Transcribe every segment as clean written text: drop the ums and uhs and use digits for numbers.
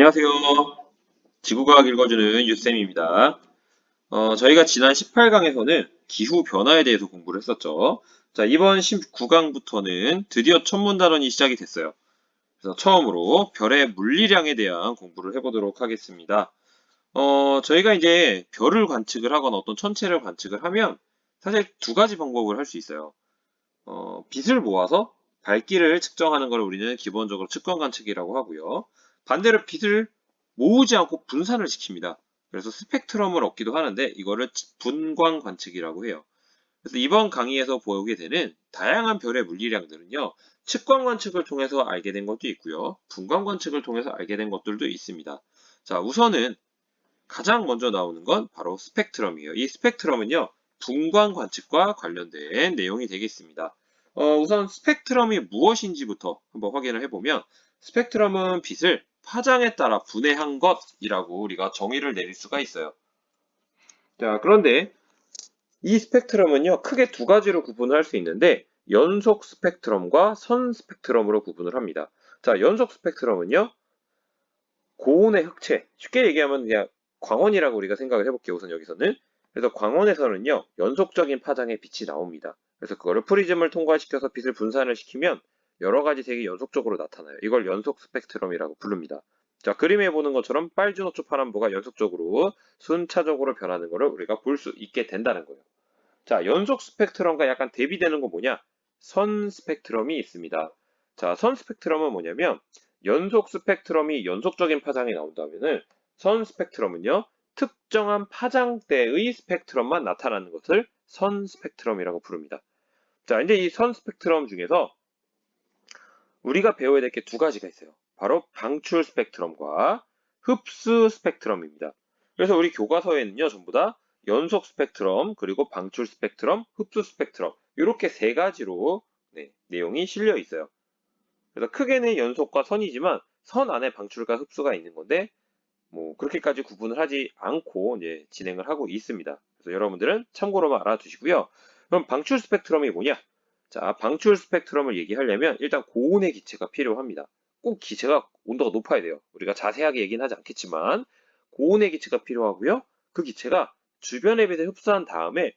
안녕하세요. 지구과학 읽어주는 유쌤입니다. 저희가 지난 18강에서는 기후 변화에 대해서 공부를 했었죠. 자, 이번 19강부터는 드디어 천문 단원이 시작이 됐어요. 그래서 처음으로 별의 물리량에 대한 공부를 해보도록 하겠습니다. 저희가 이제 별을 관측을 하거나 어떤 천체를 관측을 하면 사실 두 가지 방법을 할 수 있어요. 빛을 모아서 밝기를 측정하는 걸 우리는 기본적으로 측권 관측이라고 하고요. 반대로 빛을 모으지 않고 분산을 시킵니다. 그래서 스펙트럼을 얻기도 하는데 이거를 분광 관측이라고 해요. 그래서 이번 강의에서 보게 되는 다양한 별의 물리량들은요. 측광 관측을 통해서 알게 된 것도 있고요. 분광 관측을 통해서 알게 된 것들도 있습니다. 자, 우선은 가장 먼저 나오는 건 바로 스펙트럼이에요. 이 스펙트럼은요. 분광 관측과 관련된 내용이 되겠습니다. 우선 스펙트럼이 무엇인지부터 한번 확인을 해보면 스펙트럼은 빛을 파장에 따라 분해한 것이라고 우리가 정의를 내릴 수가 있어요. 자, 그런데 이 스펙트럼은요, 크게 두 가지로 구분을 할 수 있는데 연속 스펙트럼과 선 스펙트럼으로 구분을 합니다. 자, 연속 스펙트럼은요, 고온의 흑체, 쉽게 얘기하면 그냥 광원이라고 우리가 생각을 해볼게요. 우선 여기서는. 그래서 광원에서는요, 연속적인 파장의 빛이 나옵니다. 그래서 그거를 프리즘을 통과시켜서 빛을 분산을 시키면 여러 가지 색이 연속적으로 나타나요. 이걸 연속 스펙트럼이라고 부릅니다. 자, 그림에 보는 것처럼 빨주노초 파란보가 연속적으로 순차적으로 변하는 것을 우리가 볼 수 있게 된다는 거예요. 자, 연속 스펙트럼과 약간 대비되는 건 뭐냐? 선 스펙트럼이 있습니다. 자, 선 스펙트럼은 뭐냐면 연속 스펙트럼이 연속적인 파장이 나온다면은 선 스펙트럼은요. 특정한 파장대의 스펙트럼만 나타나는 것을 선 스펙트럼이라고 부릅니다. 자, 이제 이 선 스펙트럼 중에서 우리가 배워야 될 게 두 가지가 있어요. 바로 방출 스펙트럼과 흡수 스펙트럼입니다. 그래서 우리 교과서에는요, 전부 다 연속 스펙트럼, 그리고 방출 스펙트럼, 흡수 스펙트럼, 이렇게 세 가지로 내용이 실려 있어요. 그래서 크게는 연속과 선이지만 선 안에 방출과 흡수가 있는 건데, 뭐 그렇게까지 구분을 하지 않고 이제 진행을 하고 있습니다. 그래서 여러분들은 참고로만 알아두시고요. 그럼 방출 스펙트럼이 뭐냐? 자, 방출 스펙트럼을 얘기하려면 일단 고온의 기체가 필요합니다. 꼭 기체가 온도가 높아야 돼요. 우리가 자세하게 얘기는 하지 않겠지만 고온의 기체가 필요하고요. 그 기체가 주변의 빛을 흡수한 다음에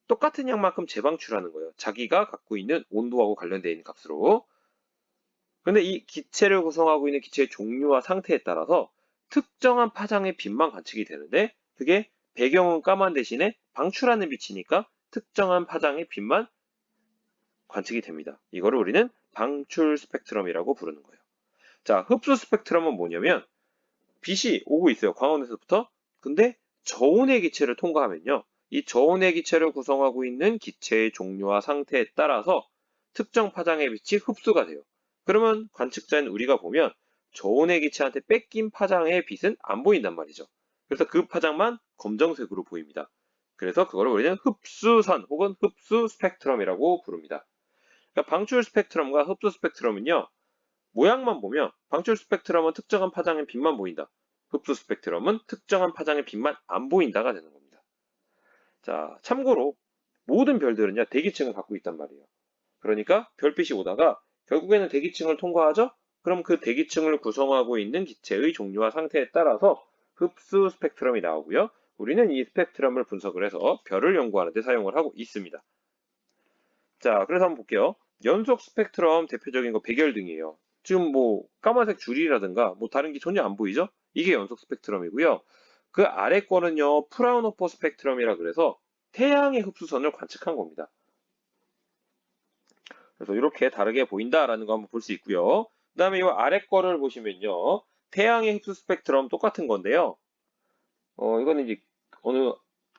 똑같은 양만큼 재방출하는 거예요. 자기가 갖고 있는 온도하고 관련되어 있는 값으로. 근데 이 기체를 구성하고 있는 기체의 종류와 상태에 따라서 특정한 파장의 빛만 관측이 되는데 그게 배경은 까만 대신에 방출하는 빛이니까 특정한 파장의 빛만 관측이 됩니다. 이거를 우리는 방출 스펙트럼이라고 부르는 거예요. 자, 흡수 스펙트럼은 뭐냐면 빛이 오고 있어요. 광원에서부터. 근데 저온의 기체를 통과하면요. 이 저온의 기체를 구성하고 있는 기체의 종류와 상태에 따라서 특정 파장의 빛이 흡수가 돼요. 그러면 관측자인 우리가 보면 저온의 기체한테 뺏긴 파장의 빛은 안 보인단 말이죠. 그래서 그 파장만 검정색으로 보입니다. 그래서 그걸 우리는 흡수선 혹은 흡수 스펙트럼이라고 부릅니다. 그러니까 방출 스펙트럼과 흡수 스펙트럼은요. 모양만 보면 방출 스펙트럼은 특정한 파장의 빛만 보인다. 흡수 스펙트럼은 특정한 파장의 빛만 안 보인다가 되는 겁니다. 자, 참고로 모든 별들은요, 대기층을 갖고 있단 말이에요. 그러니까 별빛이 오다가 결국에는 대기층을 통과하죠? 그럼 그 대기층을 구성하고 있는 기체의 종류와 상태에 따라서 흡수 스펙트럼이 나오고요. 우리는 이 스펙트럼을 분석을 해서 별을 연구하는 데 사용을 하고 있습니다. 자, 그래서 한번 볼게요. 연속 스펙트럼 대표적인 거 백열등이에요. 지금 뭐 까만색 줄이라든가 뭐 다른 게 전혀 안 보이죠? 이게 연속 스펙트럼이고요. 그 아래 거는요, 프라운호퍼 스펙트럼이라 그래서 태양의 흡수선을 관측한 겁니다. 그래서 이렇게 다르게 보인다라는 거 한번 볼 수 있고요. 그 다음에 이 아래 거를 보시면요. 태양의 흡수 스펙트럼 똑같은 건데요. 이거는 이제 어느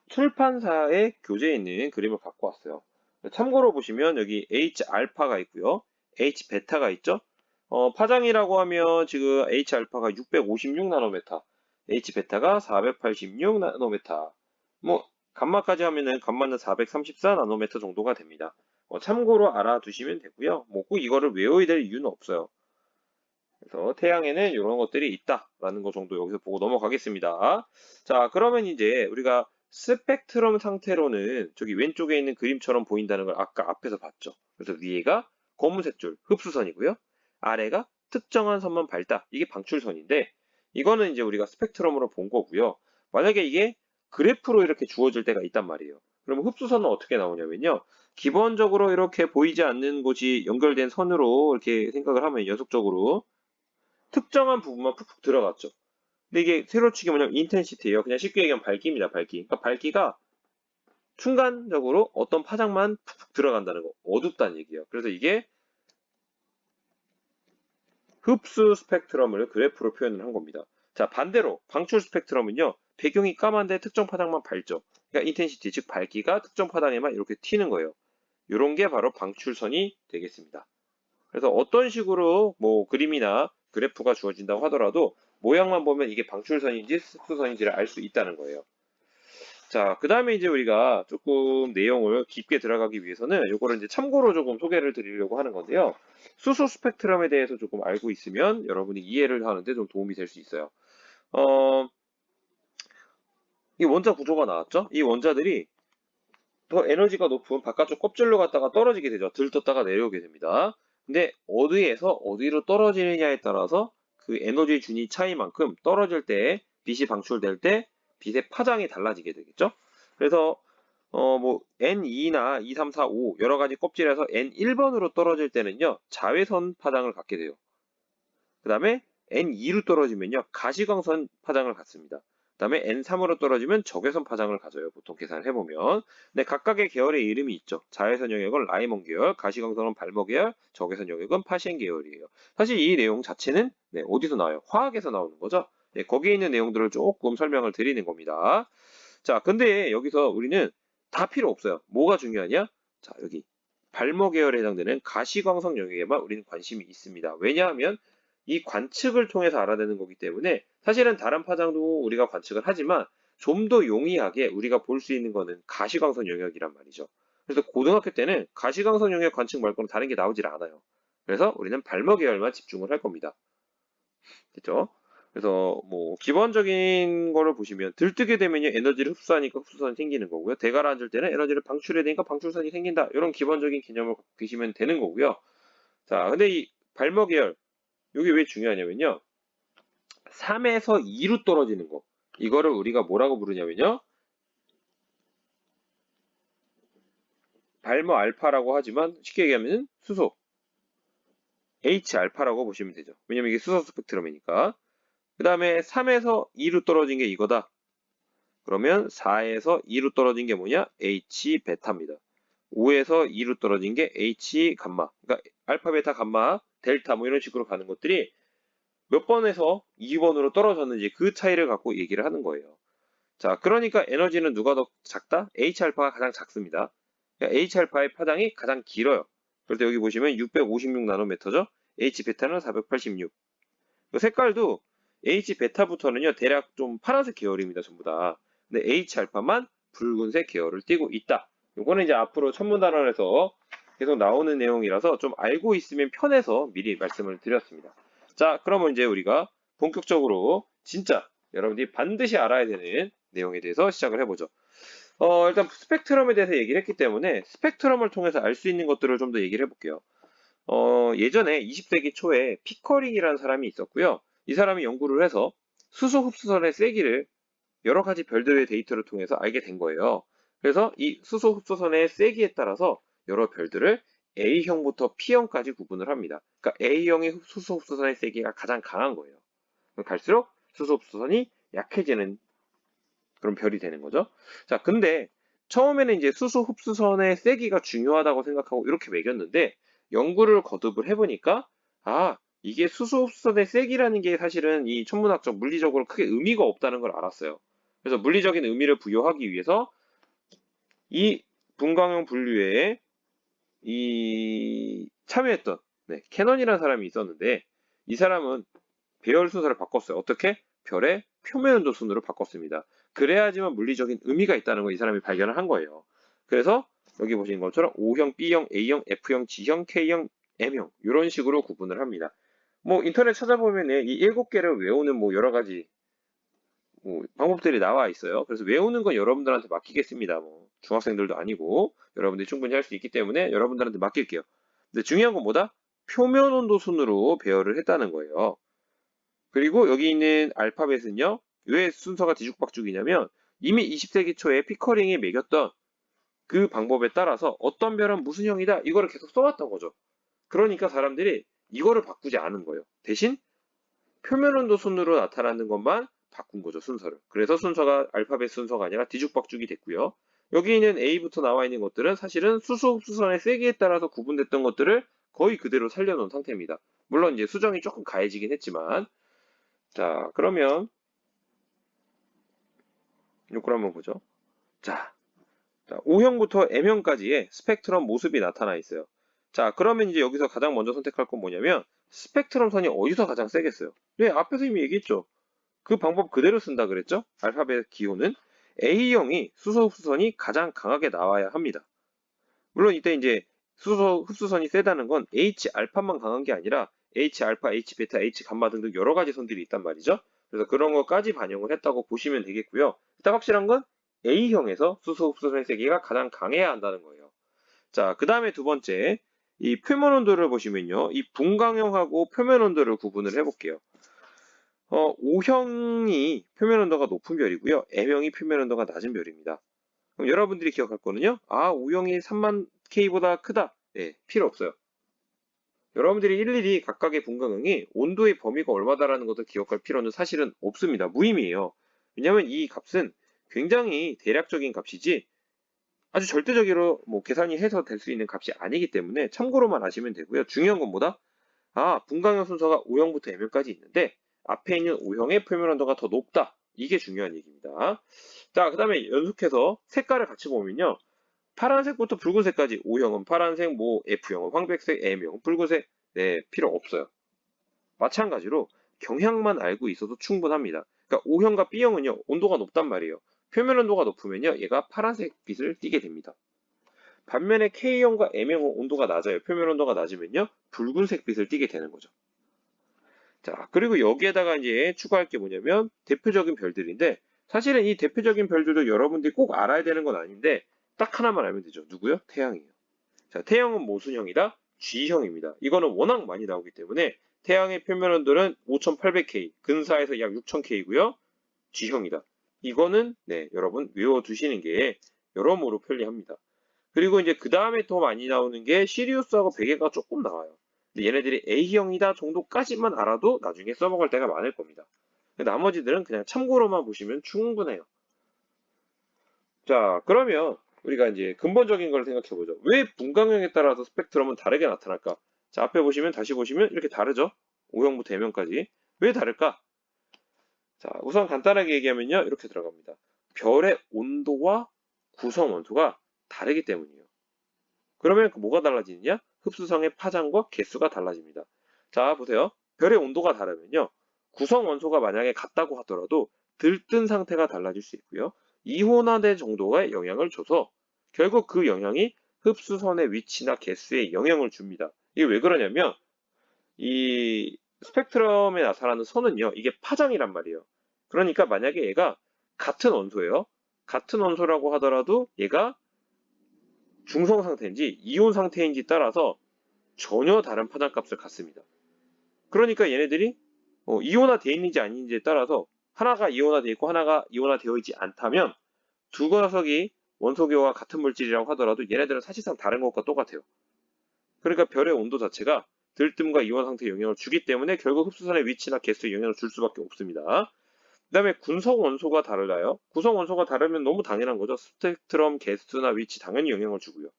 출판사의 교재에 있는 그림을 갖고 왔어요. 참고로 보시면 여기 H알파가 있고요. H베타가 있죠. 파장이라고 하면 지금 H알파가 656 나노메타, H베타가 486 나노메타, 뭐 감마까지 하면은 감마는 434 나노메타 정도가 됩니다. 참고로 알아두시면 되고요. 뭐 꼭 이거를 외워야 될 이유는 없어요. 그래서 태양에는 이런 것들이 있다라는 거 정도 여기서 보고 넘어가겠습니다. 자, 그러면 이제 우리가 스펙트럼 상태로는 저기 왼쪽에 있는 그림처럼 보인다는 걸 아까 앞에서 봤죠. 그래서 위에가 검은색 줄, 흡수선이고요. 아래가 특정한 선만 밝다. 이게 방출선인데 이거는 이제 우리가 스펙트럼으로 본 거고요. 만약에 이게 그래프로 이렇게 주어질 때가 있단 말이에요. 그러면 흡수선은 어떻게 나오냐면요. 기본적으로 이렇게 보이지 않는 곳이 연결된 선으로 이렇게 생각을 하면 연속적으로 특정한 부분만 푹푹 들어갔죠. 근데 이게 세로치기 뭐냐면 인텐시티예요. 그냥 쉽게 얘기하면 밝기입니다. 밝기. 그러니까 밝기가 순간적으로 어떤 파장만 푹푹 들어간다는 거. 어둡다는 얘기예요. 그래서 이게 흡수 스펙트럼을 그래프로 표현을 한 겁니다. 자, 반대로 방출 스펙트럼은요. 배경이 까만데 특정 파장만 밝죠. 그러니까 인텐시티, 즉 밝기가 특정 파장에만 이렇게 튀는 거예요. 이런 게 바로 방출선이 되겠습니다. 그래서 어떤 식으로 뭐 그림이나 그래프가 주어진다고 하더라도 모양만 보면 이게 방출선인지 흡수선인지를 알 수 있다는 거예요. 자, 그 다음에 이제 우리가 조금 내용을 깊게 들어가기 위해서는 요거를 이제 참고로 조금 소개를 드리려고 하는 건데요. 수소 스펙트럼에 대해서 조금 알고 있으면 여러분이 이해를 하는데 좀 도움이 될 수 있어요. 어, 이 원자 구조가 나왔죠? 이 원자들이 더 에너지가 높은 바깥쪽 껍질로 갔다가 떨어지게 되죠. 들떴다가 내려오게 됩니다. 근데 어디에서 어디로 떨어지느냐에 따라서 그 에너지 준위 차이만큼 떨어질 때 빛이 방출될 때 빛의 파장이 달라지게 되겠죠. 그래서 뭐 N2나 2, 3, 4, 5 여러 가지 껍질에서 N1번으로 떨어질 때는요. 자외선 파장을 갖게 돼요. 그 다음에 N2로 떨어지면요. 가시광선 파장을 갖습니다. 그 다음에 N3으로 떨어지면 적외선 파장을 가져요. 보통 계산을 해보면. 근데 각각의 계열의 이름이 있죠. 자외선 영역은 라이먼 계열, 가시광선은 발머 계열, 적외선 영역은 파시엔 계열이에요. 사실 이 내용 자체는 네, 어디서 나와요? 화학에서 나오는 거죠. 네, 거기에 있는 내용들을 조금 설명을 드리는 겁니다. 자, 근데 여기서 우리는 다 필요 없어요. 뭐가 중요하냐? 자, 여기 발머 계열에 해당되는 가시광선 영역에만 우리는 관심이 있습니다. 왜냐하면 이 관측을 통해서 알아내는 거기 때문에 사실은 다른 파장도 우리가 관측을 하지만 좀 더 용이하게 우리가 볼 수 있는 거는 가시광선 영역이란 말이죠. 그래서 고등학교 때는 가시광선 영역 관측 말고는 다른 게 나오질 않아요. 그래서 우리는 발머 계열만 집중을 할 겁니다. 됐죠? 그래서 뭐 기본적인 거를 보시면 들뜨게 되면요 에너지를 흡수하니까 흡수선이 생기는 거고요. 대가를 앉을 때는 에너지를 방출해야 되니까 방출선이 생긴다. 이런 기본적인 개념을 갖고 계시면 되는 거고요. 자, 근데 이 발머 계열 이게 왜 중요하냐면요. 3에서 2로 떨어지는 거. 이거를 우리가 뭐라고 부르냐면요. 발머 알파라고 하지만 쉽게 얘기하면 수소 H 알파라고 보시면 되죠. 왜냐면 이게 수소 스펙트럼이니까. 그 다음에 3에서 2로 떨어진 게 이거다. 그러면 4에서 2로 떨어진 게 뭐냐? H 베타입니다. 5에서 2로 떨어진 게 H 감마. 그러니까 알파, 베타, 감마, 델타 뭐 이런 식으로 가는 것들이 몇 번에서 2번으로 떨어졌는지 그 차이를 갖고 얘기를 하는 거예요. 자, 그러니까 에너지는 누가 더 작다? H알파가 가장 작습니다. 그러니까 H알파의 파장이 가장 길어요. 그래서 여기 보시면 656 나노미터죠? H베타는 486. 색깔도 H베타부터는요, 대략 좀 파란색 계열입니다, 전부 다. 근데 H알파만 붉은색 계열을 띠고 있다. 요거는 이제 앞으로 천문단원에서 계속 나오는 내용이라서 좀 알고 있으면 편해서 미리 말씀을 드렸습니다. 자, 그러면 이제 우리가 본격적으로 진짜 여러분들이 반드시 알아야 되는 내용에 대해서 시작을 해보죠. 일단 스펙트럼에 대해서 얘기를 했기 때문에 스펙트럼을 통해서 알 수 있는 것들을 좀 더 얘기를 해볼게요. 예전에 20세기 초에 피커링이라는 사람이 있었고요. 이 사람이 연구를 해서 수소 흡수선의 세기를 여러 가지 별들의 데이터를 통해서 알게 된 거예요. 그래서 이 수소 흡수선의 세기에 따라서 여러 별들을 A형부터 P형까지 구분을 합니다. 그러니까 A형의 수소 흡수선의 세기가 가장 강한 거예요. 갈수록 수소 흡수선이 약해지는 그런 별이 되는 거죠. 자, 근데 처음에는 이제 수소 흡수선의 세기가 중요하다고 생각하고 이렇게 매겼는데 연구를 거듭을 해보니까 이게 수소 흡수선의 세기라는 게 사실은 이 천문학적 물리적으로 크게 의미가 없다는 걸 알았어요. 그래서 물리적인 의미를 부여하기 위해서 이 분광형 분류에 이 참여했던 캐넌이라는 사람이 있었는데 이 사람은 배열 순서를 바꿨어요. 어떻게? 별의 표면 온도 순으로 바꿨습니다. 그래야지만 물리적인 의미가 있다는 걸 이 사람이 발견을 한 거예요. 그래서 여기 보시는 것처럼 O형, B형, A형, F형, G형, K형, M형 이런 식으로 구분을 합니다. 뭐 인터넷 찾아보면 이 7개를 외우는 뭐 여러 가지 뭐 방법들이 나와 있어요. 그래서 외우는 건 여러분들한테 맡기겠습니다. 뭐 중학생들도 아니고 여러분들이 충분히 할 수 있기 때문에 여러분들한테 맡길게요. 근데 중요한 건 뭐다? 표면 온도 순으로 배열을 했다는 거예요. 그리고 여기 있는 알파벳은요. 왜 순서가 뒤죽박죽이냐면 이미 20세기 초에 피커링이 매겼던 그 방법에 따라서 어떤 별은 무슨 형이다 이거를 계속 써왔던 거죠. 그러니까 사람들이 이거를 바꾸지 않은 거예요. 대신 표면온도 순으로 나타나는 것만 바꾼 거죠, 순서를. 그래서 순서가 알파벳 순서가 아니라 뒤죽박죽이 됐고요. 여기 있는 A부터 나와 있는 것들은 사실은 수소흡수선의 세기에 따라서 구분됐던 것들을 거의 그대로 살려놓은 상태입니다. 물론 이제 수정이 조금 가해지긴 했지만 자, 그러면 이걸 한번 보죠. 자, O형부터 M형까지의 스펙트럼 모습이 나타나 있어요. 자, 그러면 이제 여기서 가장 먼저 선택할 건 뭐냐면 스펙트럼 선이 어디서 가장 세겠어요? 네, 앞에서 이미 얘기했죠. 그 방법 그대로 쓴다 그랬죠? 알파벳 기호는 A형이 수소 흡수선이 가장 강하게 나와야 합니다. 물론 이때 이제 수소 흡수선이 세다는 건 H 알파만 강한 게 아니라 H 알파, H 베타, H 감마 등등 여러 가지 선들이 있단 말이죠. 그래서 그런 것까지 반영을 했다고 보시면 되겠고요. 일단 확실한 건 A형에서 수소 흡수선의 세기가 가장 강해야 한다는 거예요. 자, 그 다음에 두 번째, 이 표면 온도를 보시면요. 이 분광형하고 표면 온도를 구분을 해볼게요. O형이 표면 온도가 높은 별이고요. M형이 표면 온도가 낮은 별입니다. 그럼 여러분들이 기억할 거는요. 아, O형이 3만 K보다 크다. 네, 필요 없어요. 여러분들이 일일이 각각의 분광형이 온도의 범위가 얼마다라는 것을 기억할 필요는 사실은 없습니다. 무의미해요. 왜냐하면 이 값은 굉장히 대략적인 값이지 아주 절대적으로 뭐 계산이 해서 될 수 있는 값이 아니기 때문에 참고로만 아시면 되고요. 중요한 건 뭐다? 아, 분광형 순서가 O형부터 M형까지 있는데 앞에 있는 O형의 표면 온도가 더 높다. 이게 중요한 얘기입니다. 자, 그 다음에 연속해서 색깔을 같이 보면요. 파란색부터 붉은색까지 O형은 파란색, 뭐 F형은 황백색, M형은 붉은색. 네, 필요 없어요. 마찬가지로 경향만 알고 있어도 충분합니다. 그러니까 O형과 B형은요. 온도가 높단 말이에요. 표면 온도가 높으면요. 얘가 파란색 빛을 띠게 됩니다. 반면에 K형과 M형은 온도가 낮아요. 표면 온도가 낮으면요. 붉은색 빛을 띠게 되는 거죠. 자, 그리고 여기에다가 이제 추가할 게 뭐냐면 대표적인 별들인데 사실은 이 대표적인 별들도 여러분들이 꼭 알아야 되는 건 아닌데 딱 하나만 알면 되죠. 누구요? 태양이에요. 자, 태양은 무슨형이다? G형입니다. 이거는 워낙 많이 나오기 때문에 태양의 표면 온도는 5800K, 근사에서 약 6000K고요. G형이다. 이거는 네, 여러분 외워두시는 게 여러모로 편리합니다. 그리고 이제 그 다음에 더 많이 나오는 게 시리우스하고 베개가 조금 나와요. 근데 얘네들이 A형이다 정도까지만 알아도 나중에 써먹을 때가 많을 겁니다. 나머지들은 그냥 참고로만 보시면 충분해요. 자, 그러면 우리가 이제 근본적인 걸 생각해보죠. 왜 분광형에 따라서 스펙트럼은 다르게 나타날까? 자, 앞에 보시면 다시 보시면 이렇게 다르죠? O형부터 M형까지. 왜 다를까? 자, 우선 간단하게 얘기하면요. 이렇게 들어갑니다. 별의 온도와 구성 원소가 다르기 때문이에요. 그러면 뭐가 달라지느냐? 흡수성의 파장과 개수가 달라집니다. 자, 보세요. 별의 온도가 다르면요. 구성 원소가 만약에 같다고 하더라도 들뜬 상태가 달라질 수 있고요. 이온화된 정도의 영향을 줘서 결국 그 영향이 흡수선의 위치나 개수에 영향을 줍니다. 이게 왜 그러냐면 이 스펙트럼에 나타나는 선은요. 이게 파장이란 말이에요. 그러니까 만약에 얘가 같은 원소예요. 같은 원소라고 하더라도 얘가 중성 상태인지 이온 상태인지 따라서 전혀 다른 파장값을 갖습니다. 그러니까 얘네들이 이온화되어 있는지 아닌지에 따라서 하나가 이온화되어 있고 하나가 이온화되어 있지 않다면 두 녀석이 원소교와 같은 물질이라고 하더라도 얘네들은 사실상 다른 것과 똑같아요. 그러니까 별의 온도 자체가 들뜸과 이온 상태에 영향을 주기 때문에 결국 흡수선의 위치나 개수에 영향을 줄 수밖에 없습니다. 그 다음에 군성 원소가 다르나요? 구성 원소가 다르면 너무 당연한 거죠. 스펙트럼, 개수나 위치 당연히 영향을 주고요.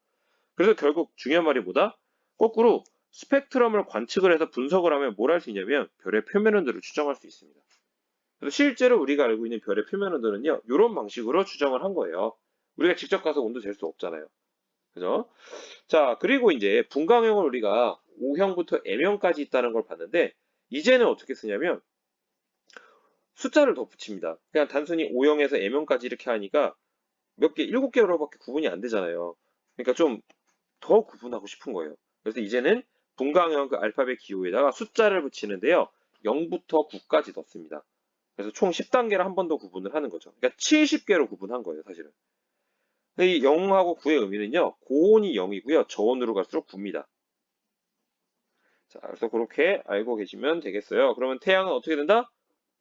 그래서 결국 중요한 말이 뭐다? 거꾸로 스펙트럼을 관측을 해서 분석을 하면 뭘 할 수 있냐면 별의 표면 온도를 추정할 수 있습니다. 그래서 실제로 우리가 알고 있는 별의 표면 온도는요. 이런 방식으로 추정을 한 거예요. 우리가 직접 가서 온도 잴 수 없잖아요. 그죠? 자, 그리고 이제 분광형을 우리가 O형부터 M형까지 있다는 걸 봤는데 이제는 어떻게 쓰냐면 숫자를 덧붙입니다. 그냥 단순히 O형에서 M형까지 이렇게 하니까 몇 개, 7개로밖에 구분이 안 되잖아요. 그러니까 좀 더 구분하고 싶은 거예요. 그래서 이제는 분광형 그 알파벳 기호에다가 숫자를 붙이는데요. 0부터 9까지 넣습니다. 그래서 총 10단계를 한 번 더 구분을 하는 거죠. 그러니까 70개로 구분한 거예요, 사실은. 이 0하고 9의 의미는요. 고온이 0이고요. 저온으로 갈수록 9입니다. 자, 그래서 그렇게 알고 계시면 되겠어요. 그러면 태양은 어떻게 된다?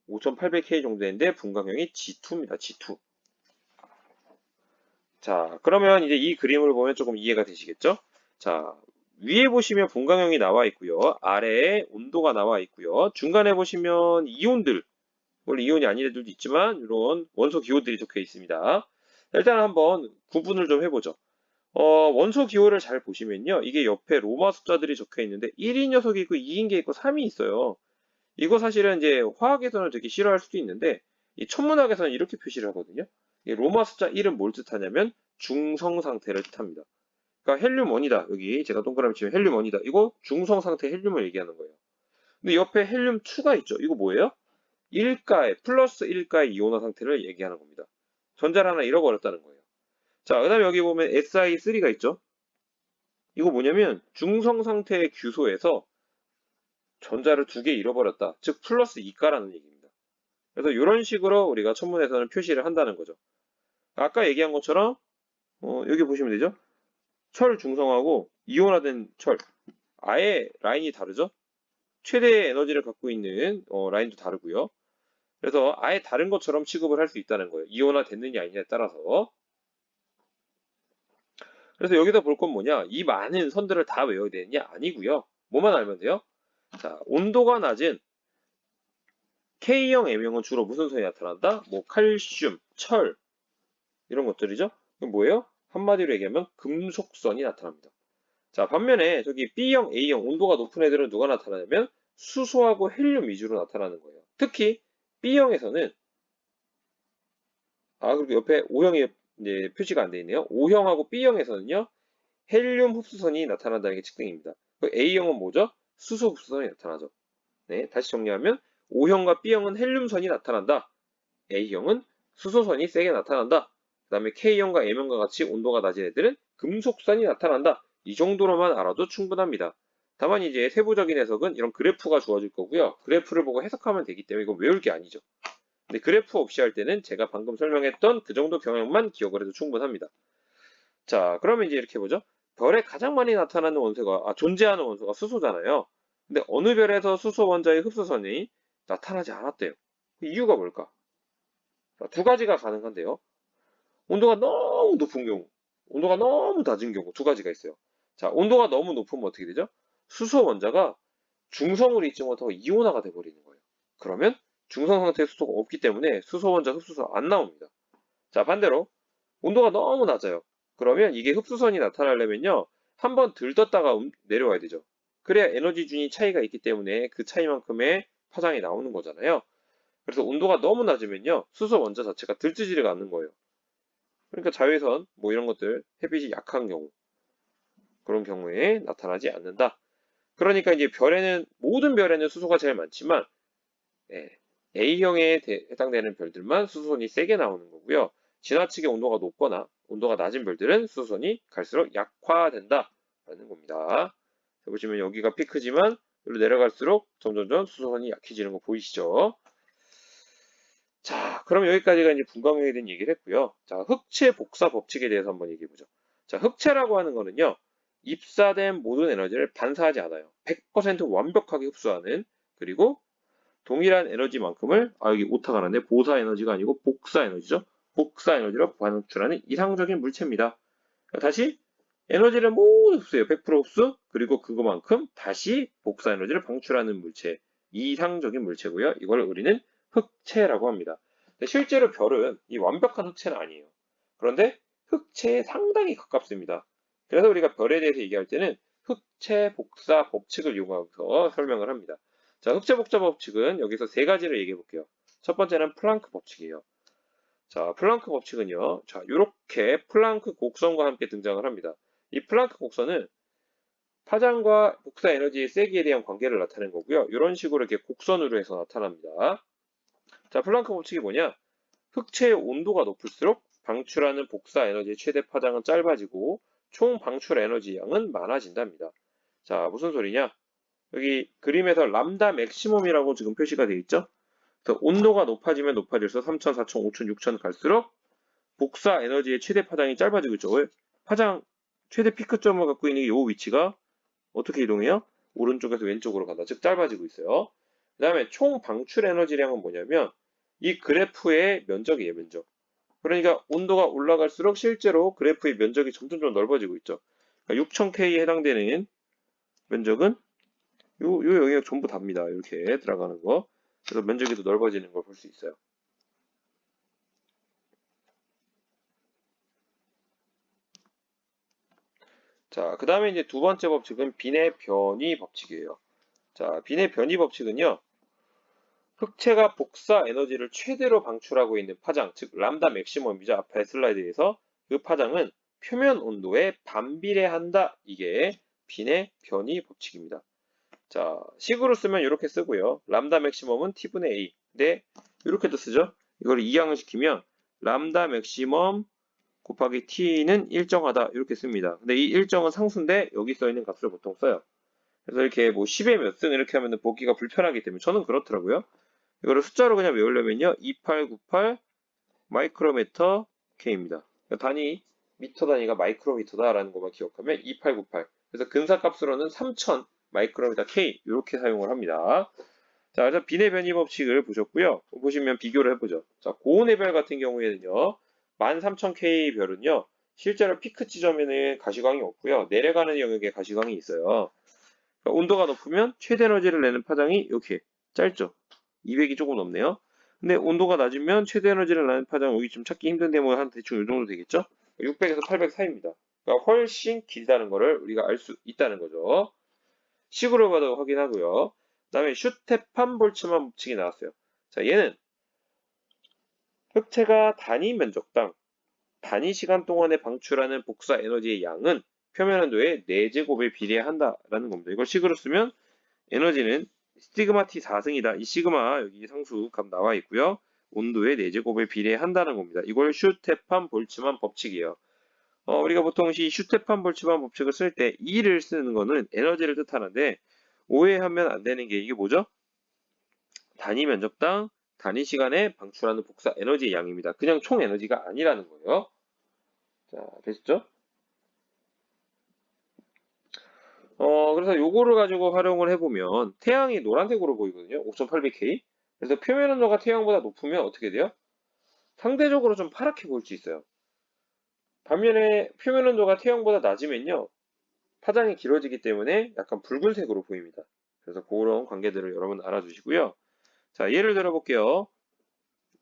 5800K 정도 되는데 분광형이 G2입니다. G2. 자, 그러면 이제 이 그림을 보면 조금 이해가 되시겠죠? 자, 위에 보시면 분광형이 나와 있고요. 아래에 온도가 나와 있고요. 중간에 보시면 이온들, 물론 이온이 아닌 애들도 있지만 이런 원소 기호들이 적혀 있습니다. 일단 한번 구분을 좀 해보죠. 원소 기호를 잘 보시면요. 이게 옆에 로마 숫자들이 적혀 있는데 1인 녀석이 있고 2인 게 있고 3이 있어요. 이거 사실은 이제 화학에서는 되게 싫어할 수도 있는데 이 천문학에서는 이렇게 표시를 하거든요. 이 로마 숫자 1은 뭘 뜻하냐면 중성 상태를 뜻합니다. 그러니까 헬륨1이다. 여기 제가 동그라미 치면 헬륨1이다. 이거 중성 상태 헬륨을 얘기하는 거예요. 근데 옆에 헬륨2가 있죠. 이거 뭐예요? 1가의 플러스 1가의 이온화 상태를 얘기하는 겁니다. 전자를 하나 잃어버렸다는 거예요. 자, 그 다음에 여기 보면 Si3가 있죠. 이거 뭐냐면 중성 상태의 규소에서 전자를 2개 잃어버렸다. 즉 플러스 2가라는 얘기입니다. 그래서 이런 식으로 우리가 천문에서는 표시를 한다는 거죠. 아까 얘기한 것처럼 여기 보시면 되죠. 철 중성하고 이온화된 철 아예 라인이 다르죠. 최대의 에너지를 갖고 있는 라인도 다르고요. 그래서 아예 다른 것처럼 취급을 할 수 있다는 거예요. 이온화 됐느냐 아니냐에 따라서. 그래서 여기서 볼 건 뭐냐? 이 많은 선들을 다 외워야 되느냐? 아니고요. 뭐만 알면 돼요? 자, 온도가 낮은 K형, M형은 주로 무슨 선이 나타난다? 뭐 칼슘, 철 이런 것들이죠. 그럼 뭐예요? 한마디로 얘기하면 금속선이 나타납니다. 자, 반면에 저기 B형, A형 온도가 높은 애들은 누가 나타나냐면 수소하고 헬륨 위주로 나타나는 거예요. 특히 B형에서는 그리고 옆에 O형이 이제 표시가 안 돼 있네요. O형하고 B형에서는요. 헬륨 흡수선이 나타난다는 게 특징입니다. A형은 뭐죠? 수소 흡수선이 나타나죠. 네, 다시 정리하면 O형과 B형은 헬륨선이 나타난다. A형은 수소선이 세게 나타난다. 그 다음에 K형과 M형과 같이 온도가 낮은 애들은 금속선이 나타난다. 이 정도로만 알아도 충분합니다. 다만 이제 세부적인 해석은 이런 그래프가 주어질 거고요. 그래프를 보고 해석하면 되기 때문에 이건 외울 게 아니죠. 근데 그래프 없이 할 때는 제가 방금 설명했던 그 정도 경향만 기억을 해도 충분합니다. 자, 그러면 이제 이렇게 보죠. 별에 가장 많이 나타나는 원소가, 존재하는 원소가 수소잖아요. 근데 어느 별에서 수소 원자의 흡수선이 나타나지 않았대요. 그 이유가 뭘까? 자, 두 가지가 가능한데요. 온도가 너무 높은 경우, 온도가 너무 낮은 경우 두 가지가 있어요. 자, 온도가 너무 높으면 어떻게 되죠? 수소 원자가 중성으로 있지 못하고 이온화가 돼버리는 거예요. 그러면 중성 상태의 수소가 없기 때문에 수소 원자 흡수선 안 나옵니다. 자, 반대로 온도가 너무 낮아요. 그러면 이게 흡수선이 나타나려면요. 한번 들떴다가 내려와야 되죠. 그래야 에너지준이 차이가 있기 때문에 그 차이만큼의 파장이 나오는 거잖아요. 그래서 온도가 너무 낮으면요. 수소 원자 자체가 들뜨지를 않는 거예요. 그러니까 자외선 뭐 이런 것들 햇빛이 약한 경우 그런 경우에 나타나지 않는다. 그러니까 이제 별에는 모든 별에는 수소가 제일 많지만 A형에 해당되는 별들만 수소선이 세게 나오는 거고요. 지나치게 온도가 높거나 온도가 낮은 별들은 수소선이 갈수록 약화된다라는 겁니다. 보시면 여기가 피크지만 여기로 내려갈수록 점점점 수소선이 약해지는 거 보이시죠? 자, 그럼 여기까지가 이제 분광형에 대한 얘기를 했고요. 자, 흑체 복사 법칙에 대해서 한번 얘기해 보죠. 자, 흑체라고 하는 거는요. 입사된 모든 에너지를 반사하지 않아요. 100% 완벽하게 흡수하는 그리고 동일한 에너지만큼을 여기 오타가 났네. 보사 에너지가 아니고 복사 에너지죠. 복사 에너지로 반출하는 이상적인 물체입니다. 다시 에너지를 모두 흡수해요. 100% 흡수 그리고 그거만큼 다시 복사 에너지를 방출하는 물체 이상적인 물체고요. 이걸 우리는 흑체라고 합니다. 실제로 별은 이 완벽한 흑체는 아니에요. 그런데 흑체에 상당히 가깝습니다. 그래서 우리가 별에 대해서 얘기할 때는 흑체 복사 법칙을 이용해서 설명을 합니다. 자, 흑체 복사 법칙은 여기서 세 가지를 얘기해 볼게요. 첫 번째는 플랑크 법칙이에요. 자, 플랑크 법칙은요. 자, 이렇게 플랑크 곡선과 함께 등장을 합니다. 이 플랑크 곡선은 파장과 복사 에너지의 세기에 대한 관계를 나타내는 거고요. 이런 식으로 이렇게 곡선으로 해서 나타납니다. 자, 플랑크 법칙이 뭐냐? 흑체의 온도가 높을수록 방출하는 복사 에너지의 최대 파장은 짧아지고 총 방출 에너지 양은 많아진답니다. 자, 무슨 소리냐? 여기 그림에서 람다 맥시멈이라고 지금 표시가 되어 있죠? 그래서 온도가 높아지면 높아질수록 3000, 4000, 5000, 6000 갈수록 복사 에너지의 최대 파장이 짧아지고 있죠. 왜? 파장 최대 피크점을 갖고 있는 이 위치가 어떻게 이동해요? 오른쪽에서 왼쪽으로 간다. 즉 짧아지고 있어요. 그 다음에 총 방출 에너지량은 뭐냐면 이 그래프의 면적이에요. 면적. 그러니까 온도가 올라갈수록 실제로 그래프의 면적이 점점 넓어지고 있죠. 그러니까 6000K에 해당되는 면적은 요 영역 전부 답니다. 이렇게 들어가는 거. 그래서 면적이 더 넓어지는 걸 볼 수 있어요. 자, 그 다음에 이제 두 번째 법칙은 빈의 변이 법칙이에요. 자, 빈의 변이 법칙은요. 흑체가 복사 에너지를 최대로 방출하고 있는 파장, 즉 람다 맥시멈이죠. 앞에 슬라이드에서 그 파장은 표면 온도에 반비례한다. 이게 빈의 변이 법칙입니다. 자, 식으로 쓰면 이렇게 쓰고요. 람다 맥시멈은 t분의 a. 근데 이렇게도 쓰죠. 이걸 이항을 시키면 람다 맥시멈 곱하기 t는 일정하다. 이렇게 씁니다. 근데 이 일정은 상수인데 여기 써 있는 값을 보통 써요. 그래서 이렇게 뭐 10의 몇 승 이렇게 하면 보기가 불편하기 때문에 저는 그렇더라고요. 이거를 숫자로 그냥 외우려면요. 2898 마이크로미터 K입니다. 그러니까 단위, 미터 단위가 마이크로미터다라는 것만 기억하면 2898. 그래서 근사값으로는 3000 마이크로미터 K 이렇게 사용을 합니다. 자, 그래서 빈의 변이 법칙을 보셨고요. 보시면 비교를 해보죠. 자, 고온의 별 같은 경우에는요. 13000K 별은요. 실제로 피크 지점에는 가시광이 없고요. 내려가는 영역에 가시광이 있어요. 그러니까 온도가 높으면 최대 에너지를 내는 파장이 이렇게 짧죠. 200이 조금 넘네요. 근데 온도가 낮으면 최대 에너지를 내는 파장 여기 좀 찾기 힘든데 뭐 한 대충 이 정도 되겠죠? 600에서 800 사이입니다. 그러니까 훨씬 길다는 거를 우리가 알 수 있다는 거죠. 식으로 봐도 확인하고요. 그 다음에 슈테판 볼츠만 법칙이 나왔어요. 자, 얘는 흑체가 단위 면적당 단위 시간 동안에 방출하는 복사 에너지의 양은 표면 온도의 4제곱에 비례한다라는 겁니다. 이걸 식으로 쓰면 에너지는 시그마 t 4승이다. 이 시그마 여기 상수 값 나와 있고요. 온도의 4제곱에 비례한다는 겁니다. 이걸 슈테판 볼츠만 법칙이에요. 우리가 보통 이 슈테판 볼츠만 법칙을 쓸 때 E를 쓰는 거는 에너지를 뜻하는데 오해하면 안 되는 게 이게 뭐죠? 단위 면적당 단위 시간에 방출하는 복사 에너지의 양입니다. 그냥 총 에너지가 아니라는 거예요. 자, 됐죠? 그래서 요거를 가지고 활용을 해보면 태양이 노란색으로 보이거든요. 5800K. 그래서 표면 온도가 태양보다 높으면 어떻게 돼요? 상대적으로 좀 파랗게 보일 수 있어요. 반면에 표면 온도가 태양보다 낮으면요. 파장이 길어지기 때문에 약간 붉은색으로 보입니다. 그래서 그런 관계들을 여러분 알아주시고요. 자, 예를 들어 볼게요.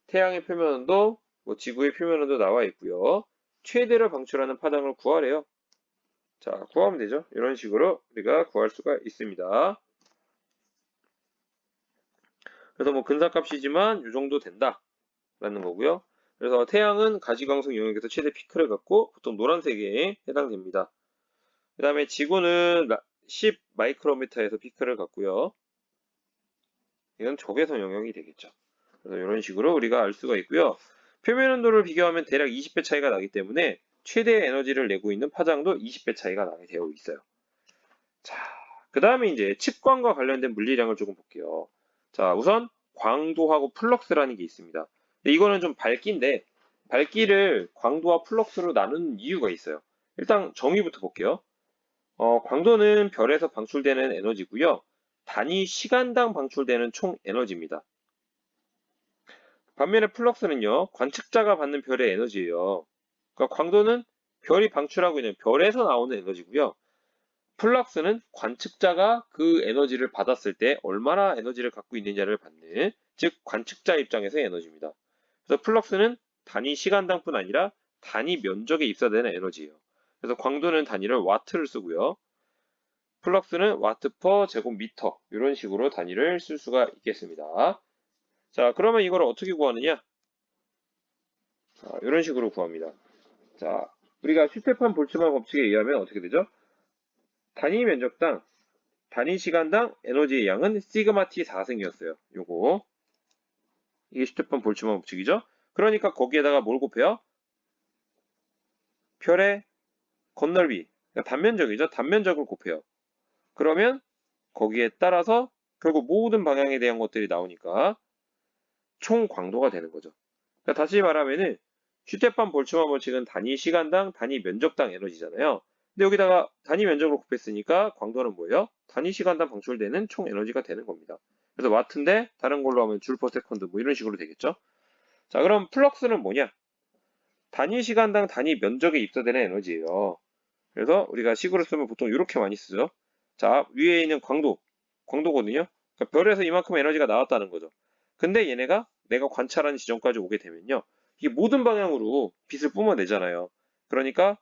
태양의 표면 온도, 뭐 지구의 표면 온도 나와 있고요. 최대로 방출하는 파장을 구하래요. 자, 구하면 되죠. 이런 식으로 우리가 구할 수가 있습니다. 그래서 뭐 근사값이지만 이 정도 된다라는 거고요. 그래서 태양은 가시광석 영역에서 최대 피크를 갖고 보통 노란색에 해당됩니다. 그 다음에 지구는 10 마이크로미터에서 피크를 갖고요. 이건 적외선 영역이 되겠죠. 그래서 이런 식으로 우리가 알 수가 있고요. 표면 온도를 비교하면 대략 20배 차이가 나기 때문에 최대 에너지를 내고 있는 파장도 20배 차이가 나게 되어 있어요. 자, 그 다음에 이제 측광과 관련된 물리량을 조금 볼게요. 자, 우선 광도하고 플럭스라는 게 있습니다. 이거는 좀 밝기인데 밝기를 광도와 플럭스로 나누는 이유가 있어요. 일단 정의부터 볼게요. 광도는 별에서 방출되는 에너지고요. 단위 시간당 방출되는 총 에너지입니다. 반면에 플럭스는요. 관측자가 받는 별의 에너지예요. 그러니까 광도는 별이 방출하고 있는 별에서 나오는 에너지고요. 플럭스는 관측자가 그 에너지를 받았을 때 얼마나 에너지를 갖고 있느냐를 받는, 즉 관측자 입장에서의 에너지입니다. 그래서 플럭스는 단위 시간당뿐 아니라 단위 면적에 입사되는 에너지예요. 그래서 광도는 단위를 와트를 쓰고요. 플럭스는 와트 퍼 제곱미터 이런 식으로 단위를 쓸 수가 있겠습니다. 자, 그러면 이걸 어떻게 구하느냐? 자, 이런 식으로 구합니다. 자, 우리가 슈테판 볼츠만 법칙에 의하면 어떻게 되죠? 단위 면적당 단위 시간당 에너지의 양은 시그마 t 4승이었어요. 요거. 이게 슈테판 볼츠만 법칙이죠? 그러니까 거기에다가 뭘 곱해요? 별의 건널비. 그러니까 단면적이죠? 단면적을 곱해요. 그러면 거기에 따라서 결국 모든 방향에 대한 것들이 나오니까 총 광도가 되는 거죠. 그러니까 다시 말하면은 슈테판 볼츠만 법칙은 단위 시간당 단위 면적당 에너지잖아요. 근데 여기다가 단위 면적으로 곱했으니까 광도는 뭐예요? 단위 시간당 방출되는 총 에너지가 되는 겁니다. 그래서 와트인데 다른 걸로 하면 줄 퍼 세컨드 뭐 이런 식으로 되겠죠? 자, 그럼 플럭스는 뭐냐? 단위 시간당 단위 면적에 입사되는 에너지예요. 그래서 우리가 식으로 쓰면 보통 이렇게 많이 쓰죠. 자, 위에 있는 광도거든요. 그러니까 별에서 이만큼 에너지가 나왔다는 거죠. 근데 얘네가 내가 관찰하는 지점까지 오게 되면요. 이게 모든 방향으로 빛을 뿜어내잖아요. 그러니까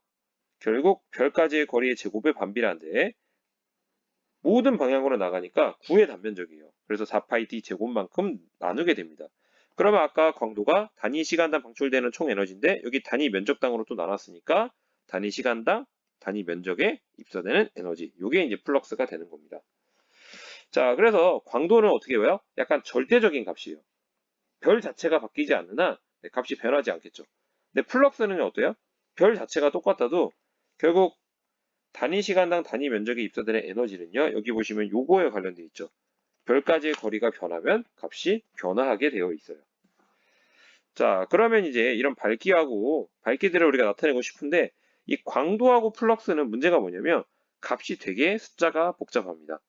결국 별까지의 거리의 제곱에 반비례한데 모든 방향으로 나가니까 9의 단면적이에요. 그래서 4파이 d 제곱만큼 나누게 됩니다. 그러면 아까 광도가 단위 시간당 방출되는 총 에너지인데 여기 단위 면적당으로 또 나눴으니까 단위 시간당 단위 면적에 입사되는 에너지. 이게 이제 플럭스가 되는 겁니다. 자, 그래서 광도는 어떻게 해요? 약간 절대적인 값이에요. 별 자체가 바뀌지 않는 한 값이 변하지 않겠죠. 근데 플럭스는 어때요? 별 자체가 똑같아도 결국 단위 시간당 단위 면적에 입사되는 에너지는요. 여기 보시면 요거에 관련되어 있죠. 별까지의 거리가 변하면 값이 변화하게 되어 있어요. 자, 그러면 이제 이런 밝기들을 우리가 나타내고 싶은데 이 광도하고 플럭스는 문제가 뭐냐면 값이 되게 숫자가 복잡합니다.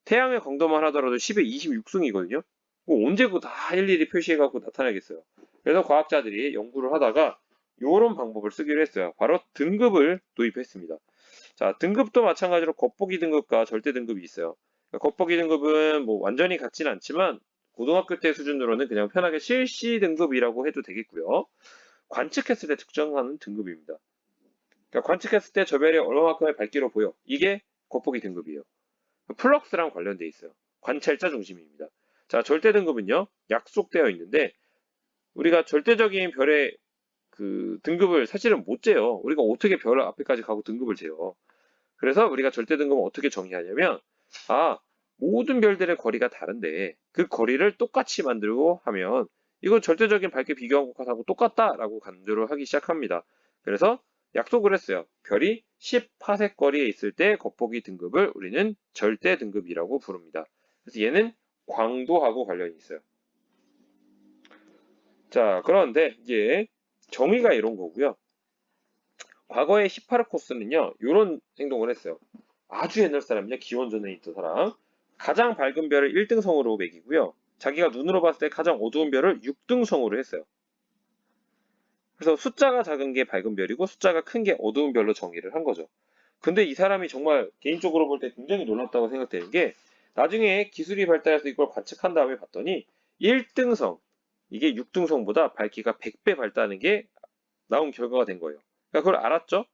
태양의 광도만 하더라도 10의 26승이거든요. 언제 그거 다 일일이 표시해갖고 나타내겠어요. 그래서 과학자들이 연구를 하다가 이런 방법을 쓰기로 했어요. 바로 등급을 도입했습니다. 자, 등급도 마찬가지로 겉보기 등급과 절대 등급이 있어요. 그러니까 겉보기 등급은 뭐 완전히 같지는 않지만 고등학교 때 수준으로는 그냥 편하게 실시 등급이라고 해도 되겠고요. 관측했을 때 측정하는 등급입니다. 그러니까 관측했을 때 저 별이 얼마만큼의 밝기로 보여. 이게 겉보기 등급이에요. 플럭스랑 관련돼 있어요. 관찰자 중심입니다. 자, 절대 등급은요. 약속되어 있는데 우리가 절대적인 별의 그 등급을 사실은 못 재요. 우리가 어떻게 별 앞에까지 가고 등급을 재요. 그래서 우리가 절대 등급은 어떻게 정의하냐면 모든 별들의 거리가 다른데 그 거리를 똑같이 만들고 하면 이건 절대적인 밝기 비교한 것하고 똑같다라고 간주를 하기 시작합니다. 그래서 약속을 했어요. 별이 10파섹 거리에 있을 때 겉보기 등급을 우리는 절대 등급이라고 부릅니다. 그래서 얘는 광도하고 관련이 있어요. 자, 그런데 이제 정의가 이런 거고요. 과거에 히파르코스는요, 이런 행동을 했어요. 아주 옛날 사람이냐, 기원전에 있던 사람. 가장 밝은 별을 1등성으로 매기고요. 자기가 눈으로 봤을 때 가장 어두운 별을 6등성으로 했어요. 그래서 숫자가 작은 게 밝은 별이고 숫자가 큰 게 어두운 별로 정의를 한 거죠. 근데 이 사람이 정말 개인적으로 볼 때 굉장히 놀랍다고 생각되는 게 나중에 기술이 발달해서 이걸 관측한 다음에 봤더니 1등성, 이게 6등성보다 밝기가 100배 밝다는 게 나온 결과가 된 거예요. 그러니까 그걸 알았죠?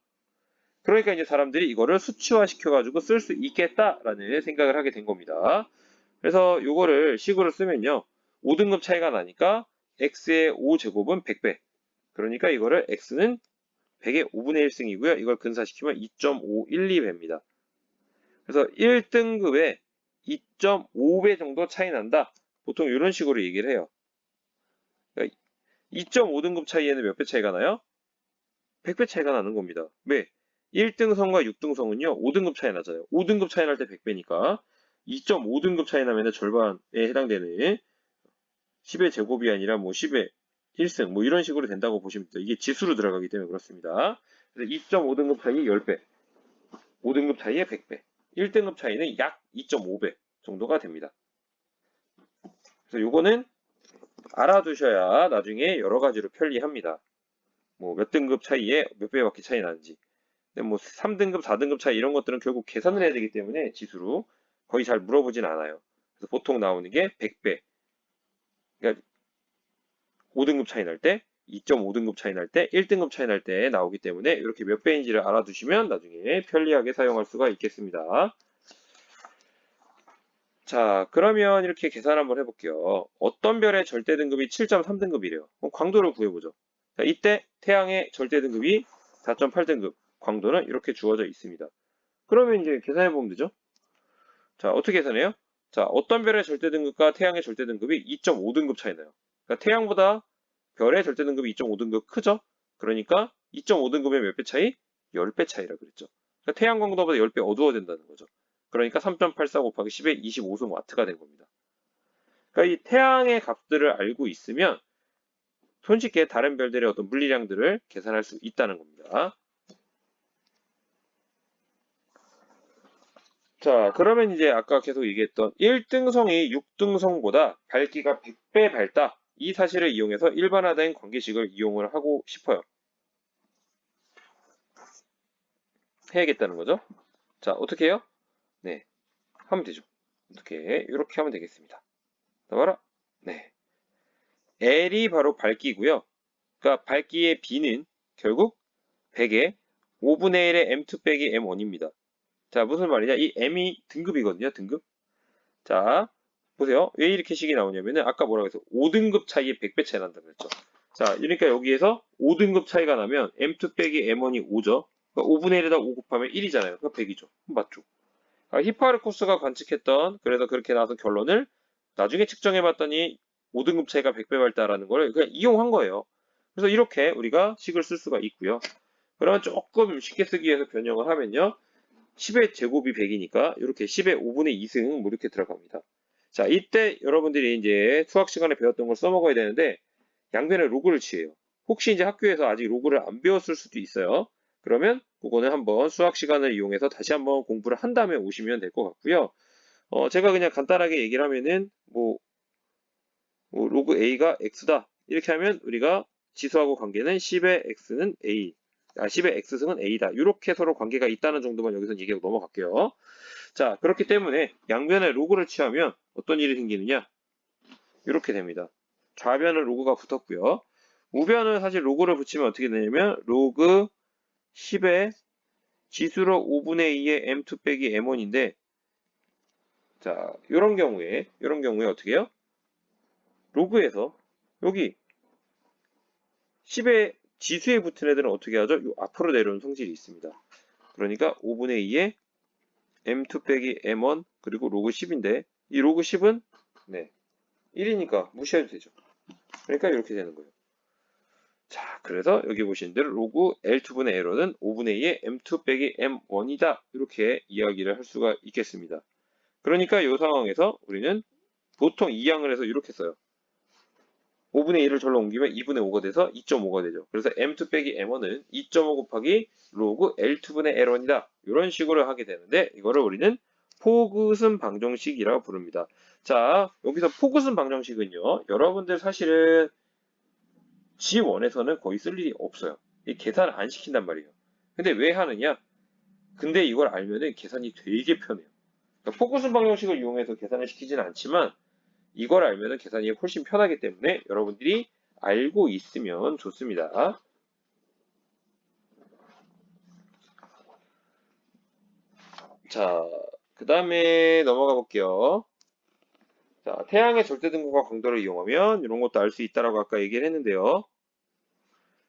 그러니까 이제 사람들이 이거를 수치화 시켜가지고 쓸 수 있겠다라는 생각을 하게 된 겁니다. 그래서 요거를 식으로 쓰면요. 5등급 차이가 나니까 x의 5제곱은 100배. 그러니까 이거를 x는 100의 5분의 1승이고요. 이걸 근사시키면 2.512배입니다. 그래서 1등급에 2.5배 정도 차이 난다. 보통 이런 식으로 얘기를 해요. 그러니까 2.5등급 차이에는 몇 배 차이가 나요? 100배 차이가 나는 겁니다. 왜? 1등성과 6등성은요, 5등급 차이 나잖아요. 5등급 차이 날 때 100배니까 2.5등급 차이 나면 절반에 해당되는 10의 제곱이 아니라 뭐 10의 1승 뭐 이런 식으로 된다고 보시면 됩니다. 이게 지수로 들어가기 때문에 그렇습니다. 그래서 2.5등급 차이 10배, 5등급 차이에 100배, 1등급 차이는 약 2.5배 정도가 됩니다. 그래서 요거는 알아두셔야 나중에 여러 가지로 편리합니다. 뭐 몇 등급 차이에 몇 배밖에 차이 나는지. 근데 뭐 3등급, 4등급 차이 이런 것들은 결국 계산을 해야 되기 때문에 지수로 거의 잘 물어보진 않아요. 그래서 보통 나오는 게 100배. 그러니까 5등급 차이 날 때, 2.5등급 차이 날 때, 1등급 차이 날 때 나오기 때문에 이렇게 몇 배인지를 알아두시면 나중에 편리하게 사용할 수가 있겠습니다. 자, 그러면 이렇게 계산 한번 해볼게요. 어떤 별의 절대 등급이 7.3등급이래요. 그럼 광도를 구해보죠. 자, 이때 태양의 절대 등급이 4.8등급, 광도는 이렇게 주어져 있습니다. 그러면 이제 계산해보면 되죠? 자, 어떻게 계산해요? 자, 어떤 별의 절대 등급과 태양의 절대 등급이 2.5등급 차이 나요. 그러니까 태양보다 별의 절대 등급이 2.5등급 크죠? 그러니까 2.5등급의 몇 배 차이? 10배 차이라 그랬죠. 그러니까 태양 광도보다 10배 어두워야 된다는 거죠. 그러니까 3.84 곱하기 10의 25승 와트가 된 겁니다. 그러니까 이 태양의 값들을 알고 있으면 손쉽게 다른 별들의 어떤 물리량들을 계산할 수 있다는 겁니다. 자, 그러면 이제 아까 계속 얘기했던 1등성이 6등성보다 밝기가 100배 밝다. 이 사실을 이용해서 일반화된 관계식을 이용을 하고 싶어요. 해야겠다는 거죠. 자, 어떻게 해요? 네, 하면 되죠. 어떻게? 이렇게 하면 되겠습니다. 봐라. 네. L이 바로 밝기고요. 그러니까 밝기의 B는 결국 100의 5분의 1의 M2 빼기 M1입니다. 자, 무슨 말이냐? 이 M이 등급이거든요, 등급. 자, 보세요. 왜 이렇게 식이 나오냐면은, 아까 뭐라고 했어? 5등급 차이에 100배 차이 난다고 그랬죠. 자, 그러니까 여기에서 5등급 차이가 나면 M2 빼기 M1이 5죠. 그러니까 5분의 1에다 5 곱하면 1이잖아요. 그러니까 100이죠. 맞죠? 히파르코스가 관측했던, 그래서 그렇게 나와서 결론을 나중에 측정해봤더니 5등급 차이가 100배 밝다라는 걸 그냥 이용한 거예요. 그래서 이렇게 우리가 식을 쓸 수가 있고요. 그러면 조금 쉽게 쓰기 위해서 변형을 하면요. 10의 제곱이 100이니까 이렇게 10의 5분의 2승 뭐 이렇게 들어갑니다. 자, 이때 여러분들이 이제 수학 시간에 배웠던 걸 써먹어야 되는데 양변에 로그를 취해요. 혹시 이제 학교에서 아직 로그를 안 배웠을 수도 있어요. 그러면 그거는 한번 수학 시간을 이용해서 다시 한번 공부를 한 다음에 오시면 될 것 같고요. 제가 그냥 간단하게 얘기를 하면은 뭐 로그 A가 X다. 이렇게 하면 우리가 지수하고 관계는 10의 X는 A, 10의 X승은 A다. 이렇게 서로 관계가 있다는 정도만 여기서 얘기하고 넘어갈게요. 자, 그렇기 때문에 양변에 로그를 취하면 어떤 일이 생기느냐? 이렇게 됩니다. 좌변은 로그가 붙었고요. 우변은 사실 로그를 붙이면 어떻게 되냐면 로그 10의 지수로 5분의 2의 M2 빼기 M1인데 자, 이런 경우에 어떻게 해요? 로그에서 여기 10의 지수에 붙은 애들은 어떻게 하죠? 요 앞으로 내려오는 성질이 있습니다. 그러니까 5분의 2의 M2 빼기 M1 그리고 로그 10인데 이 로그 10은 네 1이니까 무시해도 되죠. 그러니까 이렇게 되는 거예요. 자, 그래서 여기 보시는 대로 로그 L2분의 L은 5분의 2의 M2 빼기 M1이다. 이렇게 이야기를 할 수가 있겠습니다. 그러니까 이 상황에서 우리는 보통 이항을 해서 이렇게 써요. 5분의 1을 절로 옮기면 2분의 5가 돼서 2.5가 되죠. 그래서 M2 빼기 M1은 2.5 곱하기 로그 L2분의 L1이다. 이런 식으로 하게 되는데 이거를 우리는 포그슨 방정식이라고 부릅니다. 자, 여기서 포그슨 방정식은요. 여러분들 사실은 G1에서는 거의 쓸 일이 없어요. 이 계산을 안 시킨단 말이에요. 근데 왜 하느냐? 근데 이걸 알면은 계산이 되게 편해요. 그러니까 포그슨 방정식을 이용해서 계산을 시키지는 않지만 이걸 알면은 계산이 훨씬 편하기 때문에 여러분들이 알고 있으면 좋습니다. 자, 그 다음에 넘어가 볼게요. 자, 태양의 절대등급과 강도를 이용하면 이런 것도 알 수 있다라고 아까 얘기를 했는데요.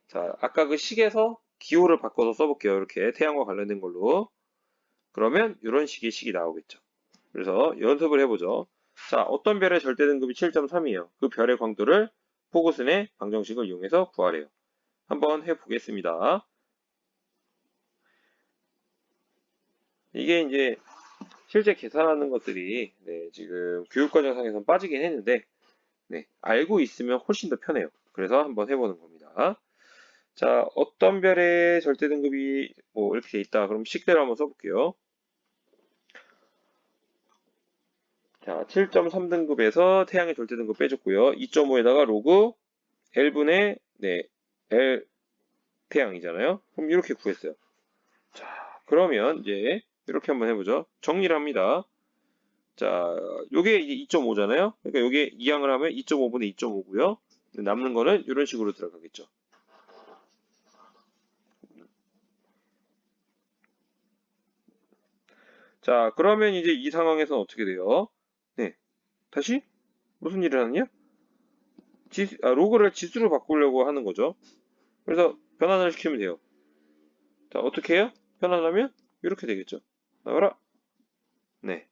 자, 아까 그 식에서 기호를 바꿔서 써볼게요. 이렇게 태양과 관련된 걸로. 그러면 이런 식의 식이 나오겠죠. 그래서 연습을 해보죠. 자, 어떤 별의 절대등급이 7.3이에요. 그 별의 광도를 포그슨의 방정식을 이용해서 구하래요. 한번 해보겠습니다. 이게 이제 실제 계산하는 것들이 네, 지금 교육과정상에서 빠지긴 했는데 네, 알고 있으면 훨씬 더 편해요. 그래서 한번 해보는 겁니다. 자, 어떤 별의 절대등급이 뭐 이렇게 있다. 그럼 식대로 한번 써볼게요. 자, 7.3등급에서 태양의 절대등급 빼줬고요. 2.5에다가 로그 L분의 네, L 태양이잖아요. 그럼 이렇게 구했어요. 자, 그러면 이제 이렇게 한번 해보죠. 정리를 합니다. 자, 요게 이제 2.5잖아요. 그러니까 요게 이항을 하면 2.5분의 2.5고요. 남는 거는 이런 식으로 들어가겠죠. 자, 그러면 이제 이 상황에서는 어떻게 돼요? 네, 다시 무슨 일을 하느냐? 로그를 지수로 바꾸려고 하는 거죠. 그래서 변환을 시키면 돼요. 자, 어떻게 해요? 변환하면 이렇게 되겠죠. 나와라. 네.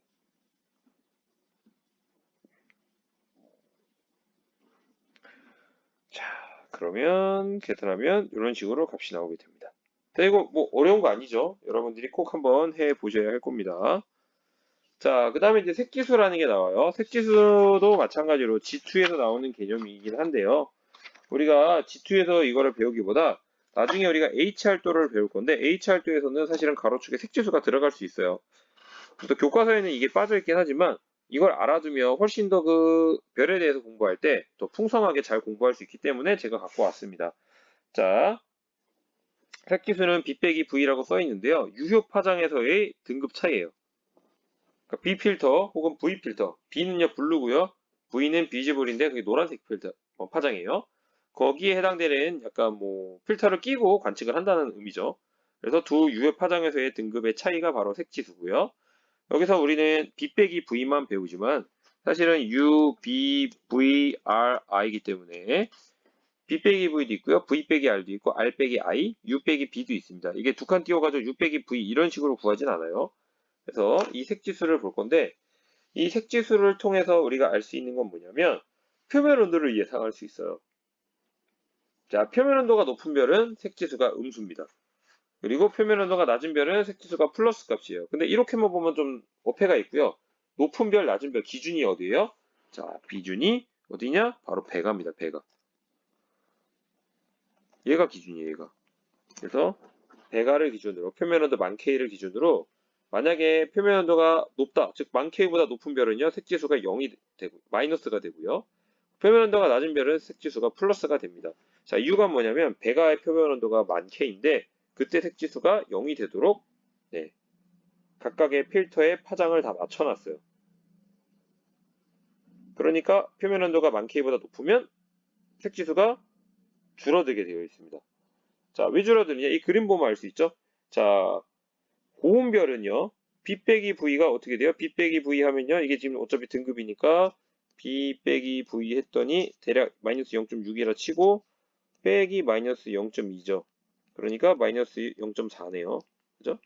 자, 그러면 계산하면 이런 식으로 값이 나오게 됩니다. 자, 이거 뭐 어려운 거 아니죠? 여러분들이 꼭 한번 해 보셔야 할 겁니다. 자, 그 다음에 이제 색지수라는 게 나와요. 색지수도 마찬가지로 G2에서 나오는 개념이긴 한데요. 우리가 G2에서 이거를 배우기보다 나중에 우리가 HR도를 배울 건데 HR도에서는 사실은 가로축에 색지수가 들어갈 수 있어요. 또 교과서에는 이게 빠져있긴 하지만 이걸 알아두면 훨씬 더 그 별에 대해서 공부할 때 더 풍성하게 잘 공부할 수 있기 때문에 제가 갖고 왔습니다. 자, 색지수는 B 빼기 V라고 써 있는데요. 유효 파장에서의 등급 차이예요. 그러니까 B 필터 혹은 V 필터. B는요 블루고요. V는 비지블인데 그게 노란색 필터 파장이에요. 거기에 해당되는 약간 뭐 필터를 끼고 관측을 한다는 의미죠. 그래서 두 유효 파장에서의 등급의 차이가 바로 색지수고요. 여기서 우리는 B 빼기 V만 배우지만 사실은 U, B, V, R, I이기 때문에 B 빼기 V도 있고요. V 빼기 R도 있고 R 빼기 I, U 빼기 B도 있습니다. 이게 두 칸 띄워가지고 U 빼기 V 이런 식으로 구하진 않아요. 그래서 이 색지수를 볼 건데 이 색지수를 통해서 우리가 알 수 있는 건 뭐냐면 표면 온도를 예상할 수 있어요. 자, 표면 온도가 높은 별은 색지수가 음수입니다. 그리고 표면 온도가 낮은 별은 색지수가 플러스 값이에요. 근데 이렇게만 보면 좀 어폐가 있고요. 높은 별, 낮은 별 기준이 어디예요? 자, 비준이 어디냐? 바로 배가입니다. 배가. 얘가 기준이에요. 얘가. 그래서 배가를 기준으로 표면 온도 만 K를 기준으로 만약에 표면 온도가 높다, 즉 만 K보다 높은 별은요 색지수가 0이 되고 마이너스가 되고요. 표면 온도가 낮은 별은 색지수가 플러스가 됩니다. 자, 이유가 뭐냐면 배가의 표면 온도가 만 K인데 그때 색지수가 0이 되도록 네, 각각의 필터에 파장을 다 맞춰놨어요. 그러니까 표면 온도가 만 K보다 높으면 색지수가 줄어들게 되어 있습니다. 자, 왜 줄어드느냐? 이 그림 보면 알 수 있죠? 자, 고온별은요, B 빼기 V가 어떻게 돼요? B 빼기 V 하면요, 이게 지금 어차피 등급이니까 B 빼기 V 했더니 대략 마이너스 0.6이라 치고 빼기 마이너스 0.2죠. 그러니까 마이너스 0.4네요. 그죠?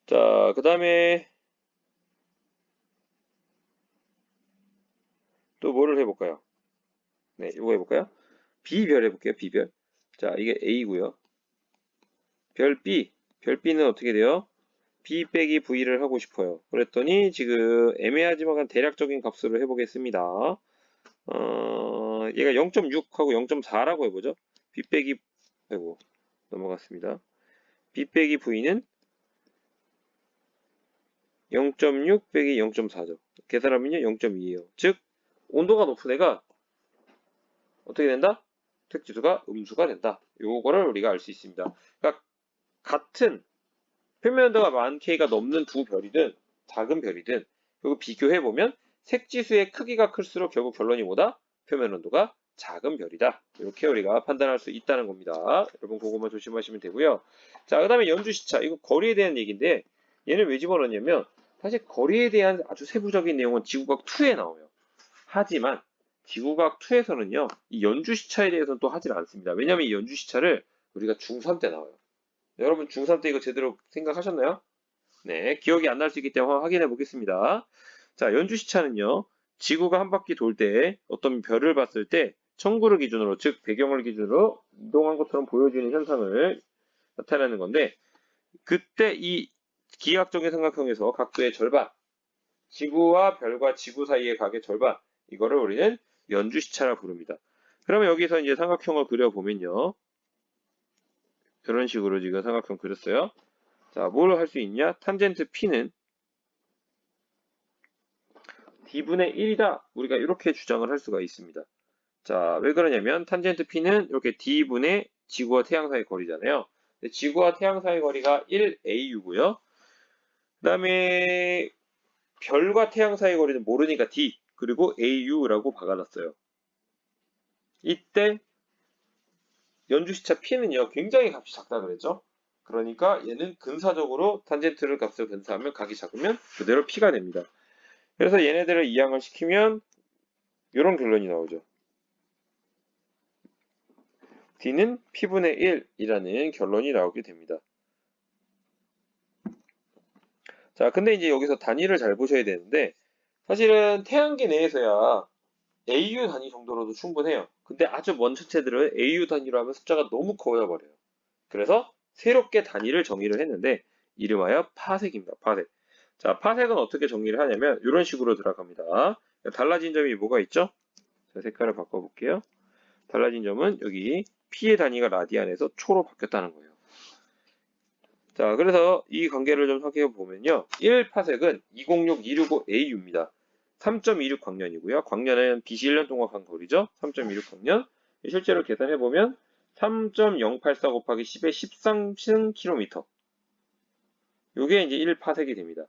자, 그 다음에 또 뭐를 해볼까요? 네, 이거 해볼까요? B별 해볼게요. B별. 자, 이게 A고요. 별 B. 별 B는 어떻게 돼요? B 빼기 V를 하고 싶어요. 그랬더니 지금 애매하지만 대략적인 값으로 해보겠습니다. 얘가 0.6하고 0.4라고 해보죠. B 빼기, 아이고, 넘어갔습니다. B 빼기 V는 0.6 빼기 0.4죠. 계산하면요, 0.2예요. 즉, 온도가 높은 애가 어떻게 된다? 색지수가 음수가 된다. 요거를 우리가 알 수 있습니다. 그러니까 같은 표면 온도가 만 K가 넘는 두 별이든 작은 별이든 그리고 비교해보면 색지수의 크기가 클수록 결국 결론이 뭐다? 표면 온도가 작은 별이다. 이렇게 우리가 판단할 수 있다는 겁니다. 여러분 그거만 조심하시면 되고요. 자, 그 다음에 연주시차. 이거 거리에 대한 얘기인데 얘는 왜 집어넣냐면 사실 거리에 대한 아주 세부적인 내용은 지구과학 2에 나와요. 하지만 지구과학 2에서는요. 이 연주시차에 대해서는 또 하질 않습니다. 왜냐하면 이 연주시차를 우리가 중3 때 나와요. 여러분 중3 때 이거 제대로 생각하셨나요? 네, 기억이 안 날 수 있기 때문에 확인해 보겠습니다. 자, 연주시차는요. 지구가 한 바퀴 돌 때 어떤 별을 봤을 때 청구를 기준으로, 즉 배경을 기준으로 이동한 것처럼 보여지는 현상을 나타내는 건데 그때 이 기하학적인 삼각형에서 각도의 절반, 지구와 별과 지구 사이의 각의 절반, 이거를 우리는 연주시차라 부릅니다. 그러면 여기서 이제 삼각형을 그려보면요. 이런 식으로 지금 삼각형 그렸어요. 자, 뭘 할 수 있냐? 탄젠트 P는 D분의 1이다. 우리가 이렇게 주장을 할 수가 있습니다. 자, 왜 그러냐면 탄젠트 P는 이렇게 D분의 지구와 태양 사이 거리잖아요. 지구와 태양 사이 거리가 1AU고요. 그 다음에 별과 태양 사이 거리는 모르니까 D 그리고 AU라고 박아놨어요. 이때 연주시차 P는요 굉장히 값이 작다 그랬죠. 그러니까 얘는 근사적으로 탄젠트를 값을 근사하면 각이 작으면 그대로 P가 됩니다. 그래서 얘네들을 이항을 시키면 이런 결론이 나오죠. D는 P분의 1이라는 결론이 나오게 됩니다. 자, 근데 이제 여기서 단위를 잘 보셔야 되는데 사실은 태양계 내에서야 AU 단위 정도로도 충분해요. 근데 아주 먼 천체들은 AU 단위로 하면 숫자가 너무 커져버려요. 그래서 새롭게 단위를 정의를 했는데 이름하여 파색입니다. 파색. 자, 파색은 어떻게 정리를 하냐면 이런 식으로 들어갑니다. 달라진 점이 뭐가 있죠? 자, 색깔을 바꿔볼게요. 달라진 점은 여기 P의 단위가 라디안에서 초로 바뀌었다는 거예요. 자, 그래서 이 관계를 좀 확인해 보면요. 1파섹은 206265AU입니다. 3.26 광년이고요. 광년은 빛이 1년 동안 간 거리죠. 3.26 광년. 실제로 계산해 보면 3.084 곱하기 10의 13km. 요게 이제 1파섹이 됩니다.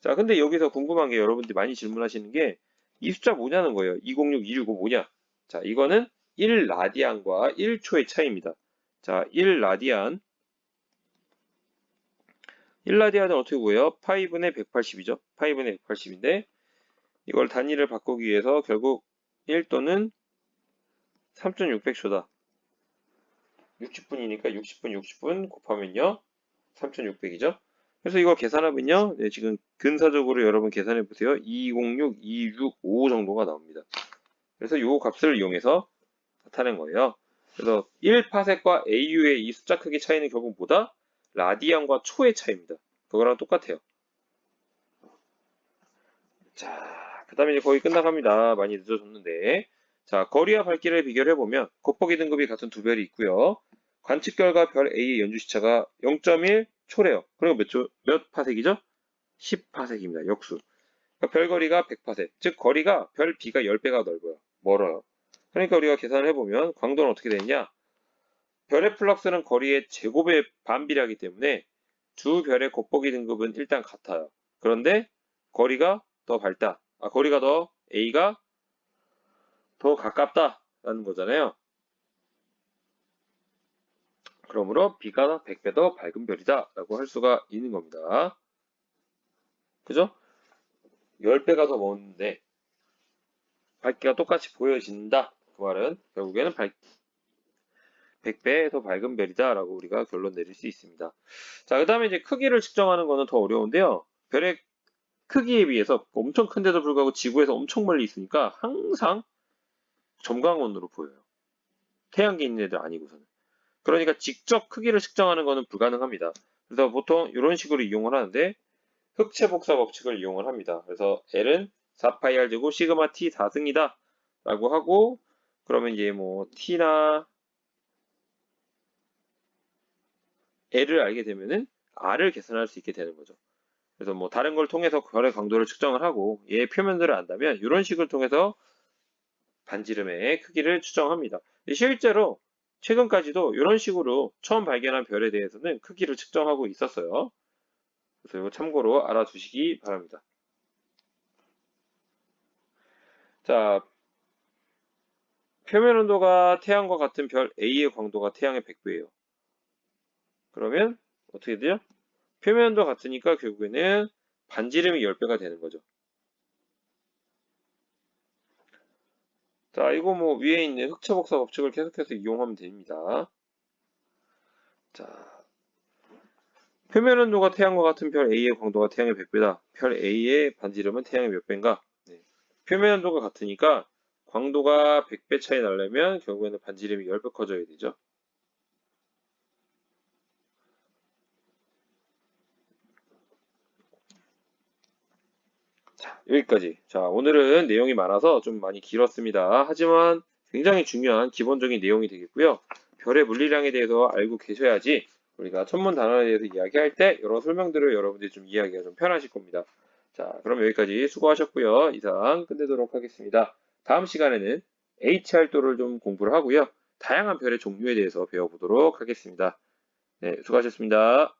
자, 근데 여기서 궁금한 게 여러분들이 많이 질문하시는 게 이 숫자 뭐냐는 거예요. 206265 뭐냐? 자, 이거는 1라디안과 1초의 차이입니다. 자, 1라디안 1라디안은 어떻게 구해요? 파이분의 180이죠. 파이분의 180인데 이걸 단위를 바꾸기 위해서 결국 1도는 3600초다. 60분이니까 60분 곱하면요. 3600이죠. 그래서 이걸 계산하면요. 네, 지금 근사적으로 여러분 계산해 보세요. 206, 2655 정도가 나옵니다. 그래서 이 값을 이용해서 나타낸 거예요. 그래서 1파섹과 AU의 이 숫자 크기 차이는 결국 뭐다? 라디안과 초의 차이입니다. 그거랑 똑같아요. 자, 그 다음에 이제 거의 끝나갑니다. 많이 늦어졌는데. 자, 거리와 밝기를 비교를 해보면 곱보기 등급이 같은 두 별이 있고요. 관측 결과 별 A의 연주 시차가 0.1 초래요. 그리고 몇 파섹이죠? 10파섹입니다. 역수. 그러니까 별 거리가 100파섹. 즉, 거리가 별 B가 10배가 넓어요. 멀어요. 그러니까 우리가 계산을 해보면 광도는 어떻게 되느냐? 별의 플럭스는 거리의 제곱에 반비례하기 때문에 두 별의 곱보기 등급은 일단 같아요. 그런데 거리가 더 밝다. 거리가 더 A가 더 가깝다라는 거잖아요. 그러므로 B가 100배 더 밝은 별이다 라고 할 수가 있는 겁니다. 그죠? 10배가 더 먼데 밝기가 똑같이 보여진다. 그 말은 결국에는 100배 더 밝은 별이다 라고 우리가 결론 내릴 수 있습니다. 자, 그 다음에 이제 크기를 측정하는 거는 더 어려운데요. 별의 크기에 비해서 엄청 큰데도 불구하고 지구에서 엄청 멀리 있으니까 항상 점광원으로 보여요. 태양계 있는 애들 아니고서는. 그러니까 직접 크기를 측정하는 것은 불가능합니다. 그래서 보통 이런 식으로 이용을 하는데 흑체 복사 법칙을 이용을 합니다. 그래서 L은 4파이 R 제곱 시그마 T 4승이다 라고 하고 그러면 이제 뭐 T나 L을 알게 되면은 R을 계산할 수 있게 되는 거죠. 그래서 뭐 다른 걸 통해서 별의 강도를 측정을 하고 얘의 표면들을 안다면 이런 식을 통해서 반지름의 크기를 추정합니다. 실제로 최근까지도 이런 식으로 처음 발견한 별에 대해서는 크기를 측정하고 있었어요. 그래서 이거 참고로 알아두시기 바랍니다. 자, 표면 온도가 태양과 같은 별 A의 광도가 태양의 100배예요. 그러면 어떻게 돼요? 표면 온도 같으니까 결국에는 반지름이 10배가 되는 거죠. 자, 이거 뭐 위에 있는 흑체 복사 법칙을 계속해서 이용하면 됩니다. 자, 표면 온도가 태양과 같은 별 A의 광도가 태양의 100배다. 별 A의 반지름은 태양의 몇 배인가? 네. 표면 온도가 같으니까 광도가 100배 차이 나려면 결국에는 반지름이 10배 커져야 되죠. 자, 여기까지. 자, 오늘은 내용이 많아서 좀 많이 길었습니다. 하지만 굉장히 중요한 기본적인 내용이 되겠고요. 별의 물리량에 대해서 알고 계셔야지 우리가 천문 단원에 대해서 이야기할 때 여러 설명들을 여러분들이 좀 이해하기가 좀 편하실 겁니다. 자, 그럼 여기까지 수고하셨고요. 이상 끝내도록 하겠습니다. 다음 시간에는 HR도를 좀 공부를 하고요. 다양한 별의 종류에 대해서 배워보도록 하겠습니다. 네, 수고하셨습니다.